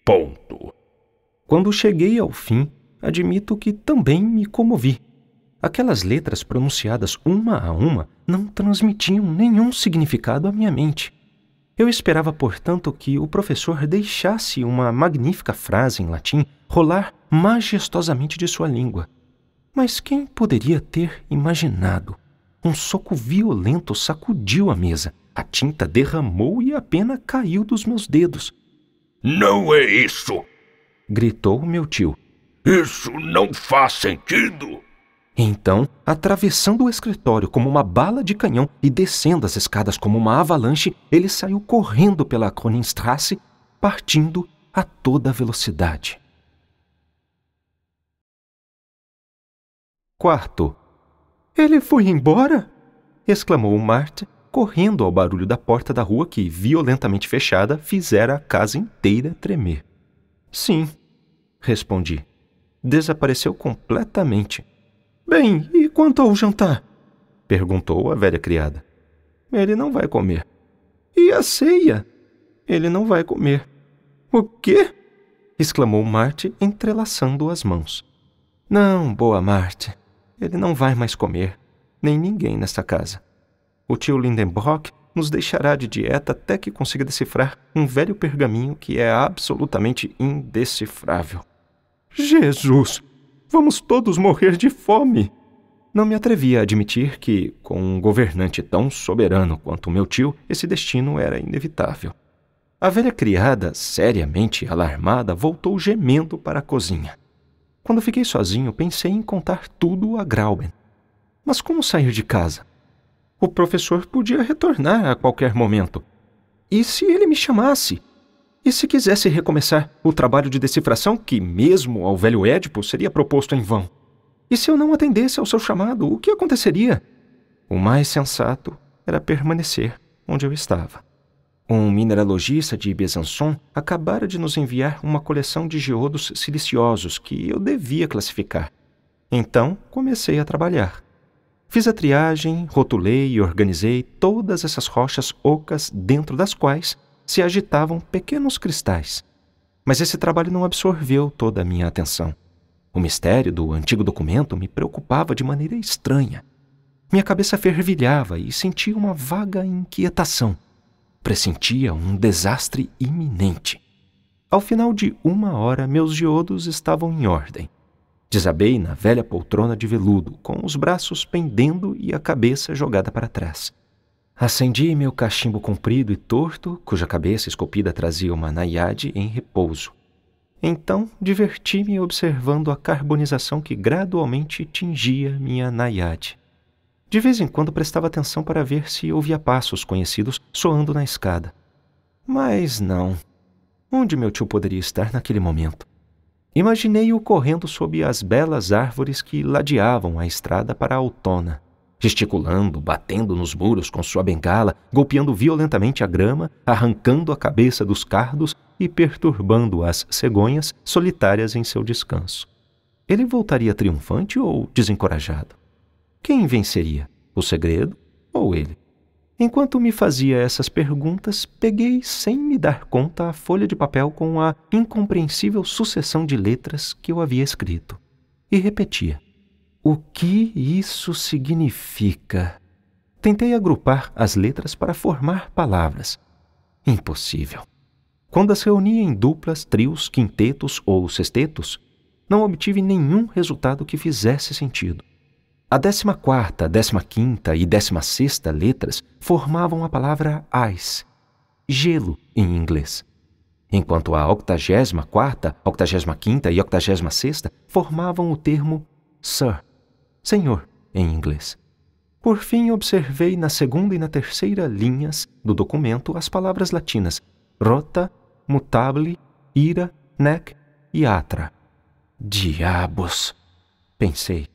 Ponto. Quando cheguei ao fim, admito que também me comovi. Aquelas letras pronunciadas uma a uma não transmitiam nenhum significado à minha mente. Eu esperava, portanto, que o professor deixasse uma magnífica frase em latim rolar majestosamente de sua língua. Mas quem poderia ter imaginado? Um soco violento sacudiu a mesa, a tinta derramou e a pena caiu dos meus dedos. Não é isso! Gritou meu tio. Isso não faz sentido! Então, atravessando o escritório como uma bala de canhão e descendo as escadas como uma avalanche, ele saiu correndo pela Königstrasse, partindo a toda velocidade. Quarto. Ele foi embora? Exclamou Marthe, correndo ao barulho da porta da rua que, violentamente fechada, fizera a casa inteira tremer. Sim, respondi. Desapareceu completamente. Bem, e quanto ao jantar? Perguntou a velha criada. Ele não vai comer. E a ceia? Ele não vai comer. O quê? Exclamou Marthe, entrelaçando as mãos. Não, boa Marthe. Ele não vai mais comer, nem ninguém nesta casa. O tio Lindenbrock nos deixará de dieta até que consiga decifrar um velho pergaminho que é absolutamente indecifrável. Jesus! Vamos todos morrer de fome! Não me atrevia a admitir que, com um governante tão soberano quanto meu tio, esse destino era inevitável. A velha criada, seriamente alarmada, voltou gemendo para a cozinha. Quando fiquei sozinho, pensei em contar tudo a Grauben. Mas como sair de casa? O professor podia retornar a qualquer momento. E se ele me chamasse? E se quisesse recomeçar o trabalho de decifração que, mesmo ao velho Édipo, seria proposto em vão? E se eu não atendesse ao seu chamado, o que aconteceria? O mais sensato era permanecer onde eu estava. Um mineralogista de Besançon acabara de nos enviar uma coleção de geodos siliciosos que eu devia classificar. Então, comecei a trabalhar. Fiz a triagem, rotulei e organizei todas essas rochas ocas dentro das quais se agitavam pequenos cristais. Mas esse trabalho não absorveu toda a minha atenção. O mistério do antigo documento me preocupava de maneira estranha. Minha cabeça fervilhava e sentia uma vaga inquietação. Pressentia um desastre iminente. Ao final de 1 hora, meus geodos estavam em ordem. Desabei na velha poltrona de veludo, com os braços pendendo e a cabeça jogada para trás. Acendi meu cachimbo comprido e torto, cuja cabeça esculpida trazia uma naiade em repouso. Então, diverti-me observando a carbonização que gradualmente tingia minha naiade. De vez em quando prestava atenção para ver se ouvia passos conhecidos soando na escada. Mas não. Onde meu tio poderia estar naquele momento? Imaginei-o correndo sob as belas árvores que ladeavam a estrada para a Altona, gesticulando, batendo nos muros com sua bengala, golpeando violentamente a grama, arrancando a cabeça dos cardos e perturbando as cegonhas solitárias em seu descanso. Ele voltaria triunfante ou desencorajado? Quem venceria, o segredo ou ele? Enquanto me fazia essas perguntas, peguei, sem me dar conta, a folha de papel com a incompreensível sucessão de letras que eu havia escrito. E repetia. O que isso significa? Tentei agrupar as letras para formar palavras. Impossível. Quando as reunia em duplas, trios, quintetos ou sextetos, não obtive nenhum resultado que fizesse sentido. A 14ª, 15ª e 16ª letras formavam a palavra ice, gelo em inglês, enquanto a 84ª, 85ª e 86ª formavam o termo sir, senhor, em inglês. Por fim, observei na 2ª e na 3ª linhas do documento as palavras latinas rota, mutabile, ira, nec e atra. Diabos! Pensei.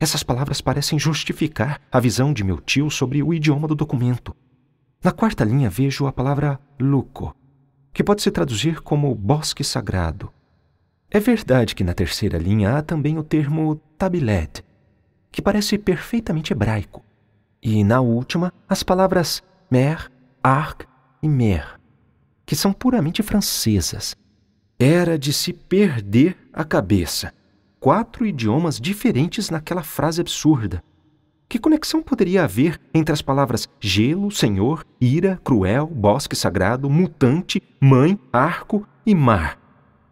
Essas palavras parecem justificar a visão de meu tio sobre o idioma do documento. Na 4ª linha vejo a palavra luco, que pode se traduzir como bosque sagrado. É verdade que na 3ª linha há também o termo tabilet, que parece perfeitamente hebraico. E na última, as palavras mer, arc e mer, que são puramente francesas. Era de se perder a cabeça. 4 idiomas diferentes naquela frase absurda. Que conexão poderia haver entre as palavras gelo, senhor, ira, cruel, bosque sagrado, mutante, mãe, arco e mar?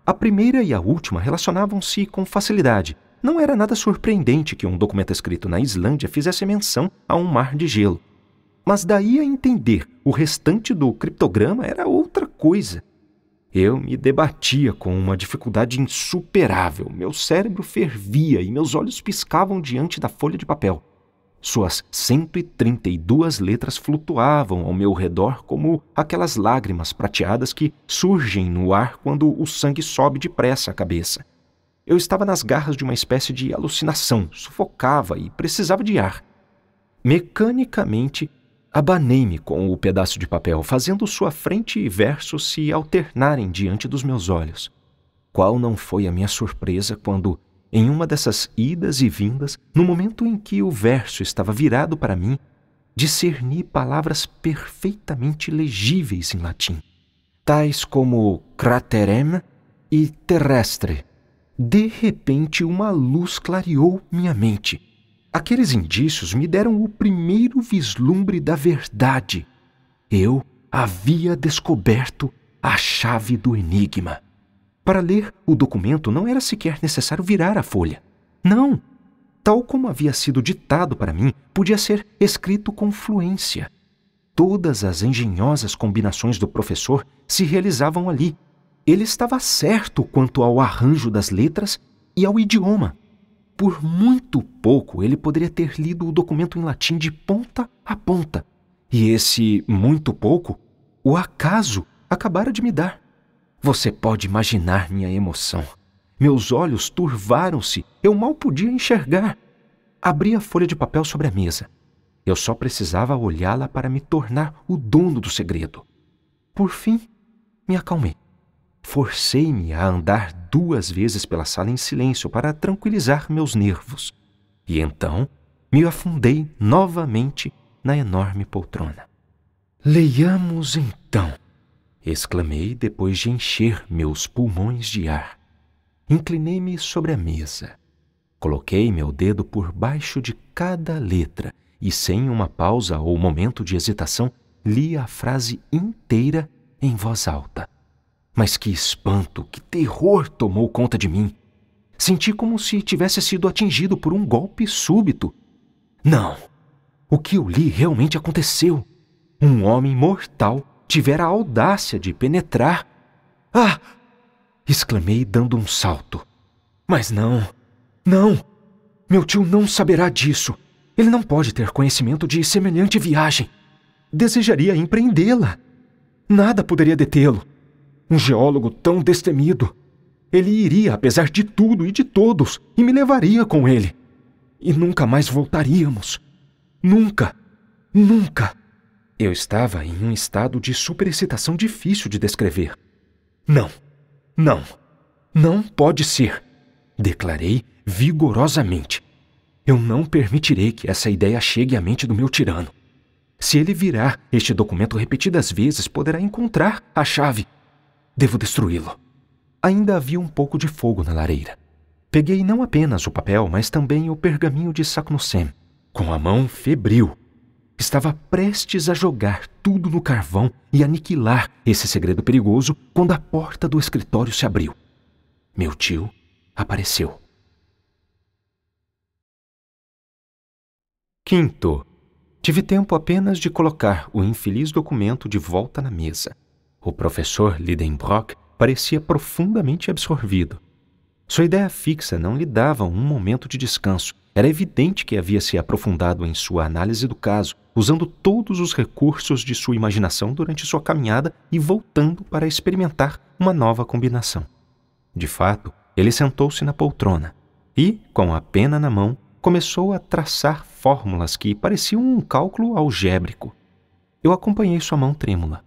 A primeira e a última relacionavam-se com facilidade. Não era nada surpreendente que um documento escrito na Islândia fizesse menção a um mar de gelo. Mas daí a entender o restante do criptograma era outra coisa. Eu me debatia com uma dificuldade insuperável. Meu cérebro fervia e meus olhos piscavam diante da folha de papel. Suas 132 letras flutuavam ao meu redor como aquelas lágrimas prateadas que surgem no ar quando o sangue sobe depressa à cabeça. Eu estava nas garras de uma espécie de alucinação, sufocava e precisava de ar. Mecanicamente, abanei-me com o pedaço de papel, fazendo sua frente e verso se alternarem diante dos meus olhos. Qual não foi a minha surpresa quando, em uma dessas idas e vindas, no momento em que o verso estava virado para mim, discerni palavras perfeitamente legíveis em latim, tais como craterem e terrestre. De repente, uma luz clareou minha mente. Aqueles indícios me deram o primeiro vislumbre da verdade. Eu havia descoberto a chave do enigma. Para ler o documento não era sequer necessário virar a folha. Não! Tal como havia sido ditado para mim, podia ser escrito com fluência. Todas as engenhosas combinações do professor se realizavam ali. Ele estava certo quanto ao arranjo das letras e ao idioma. Por muito pouco, ele poderia ter lido o documento em latim de ponta a ponta. E esse muito pouco, o acaso acabara de me dar. Você pode imaginar minha emoção. Meus olhos turvaram-se, eu mal podia enxergar. Abri a folha de papel sobre a mesa. Eu só precisava olhá-la para me tornar o dono do segredo. Por fim, me acalmei. Forcei-me a andar 2 vezes pela sala em silêncio para tranquilizar meus nervos. E então me afundei novamente na enorme poltrona. Leiamos então, exclamei depois de encher meus pulmões de ar. Inclinei-me sobre a mesa. Coloquei meu dedo por baixo de cada letra e, sem uma pausa ou momento de hesitação, li a frase inteira em voz alta. Mas que espanto, que terror tomou conta de mim. Senti como se tivesse sido atingido por um golpe súbito. Não! O que eu li realmente aconteceu. Um homem mortal tivera a audácia de penetrar. Ah! Exclamei, dando um salto. Mas não! Não! Meu tio não saberá disso. Ele não pode ter conhecimento de semelhante viagem. Desejaria empreendê-la. Nada poderia detê-lo. Um geólogo tão destemido. Ele iria, apesar de tudo e de todos, e me levaria com ele. E nunca mais voltaríamos. Nunca. Nunca. Eu estava em um estado de superexcitação difícil de descrever. Não. Não. Não pode ser. Declarei vigorosamente. Eu não permitirei que essa ideia chegue à mente do meu tirano. Se ele virar este documento repetidas vezes, poderá encontrar a chave. Devo destruí-lo. Ainda havia um pouco de fogo na lareira. Peguei não apenas o papel, mas também o pergaminho de Saknussemm. Com a mão febril. Estava prestes a jogar tudo no carvão e aniquilar esse segredo perigoso quando a porta do escritório se abriu. Meu tio apareceu. Quinto. Tive tempo apenas de colocar o infeliz documento de volta na mesa. O professor Lidenbrock parecia profundamente absorvido. Sua ideia fixa não lhe dava um momento de descanso. Era evidente que havia se aprofundado em sua análise do caso, usando todos os recursos de sua imaginação durante sua caminhada e voltando para experimentar uma nova combinação. De fato, ele sentou-se na poltrona e, com a pena na mão, começou a traçar fórmulas que pareciam um cálculo algébrico. Eu acompanhei sua mão trêmula.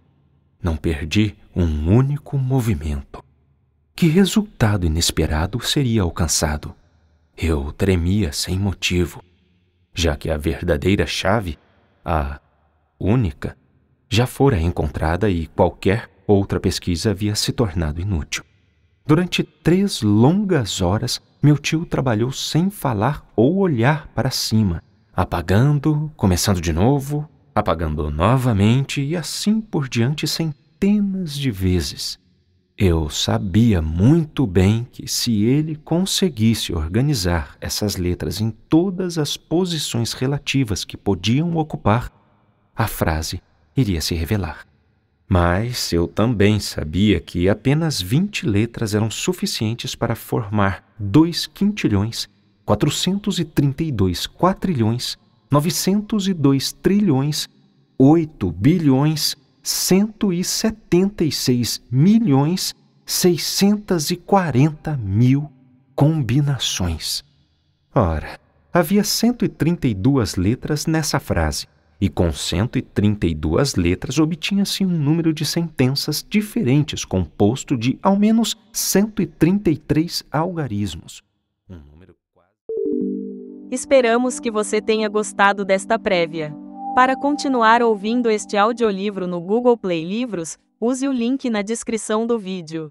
Não perdi um único movimento. Que resultado inesperado seria alcançado? Eu tremia sem motivo, já que a verdadeira chave, a única, já fora encontrada e qualquer outra pesquisa havia se tornado inútil. Durante 3 longas horas, meu tio trabalhou sem falar ou olhar para cima, apagando, começando de novo, apagando novamente e assim por diante centenas de vezes. Eu sabia muito bem que se ele conseguisse organizar essas letras em todas as posições relativas que podiam ocupar, a frase iria se revelar. Mas eu também sabia que apenas 20 letras eram suficientes para formar 2 quintilhões, 432 quatrilhões, 902 trilhões, 8 bilhões, 176 milhões, 640 mil combinações. Ora, havia 132 letras nessa frase, e com 132 letras obtinha-se um número de sentenças diferentes composto de ao menos 133 algarismos. Esperamos que você tenha gostado desta prévia. Para continuar ouvindo este audiolivro no Google Play Livros, use o link na descrição do vídeo.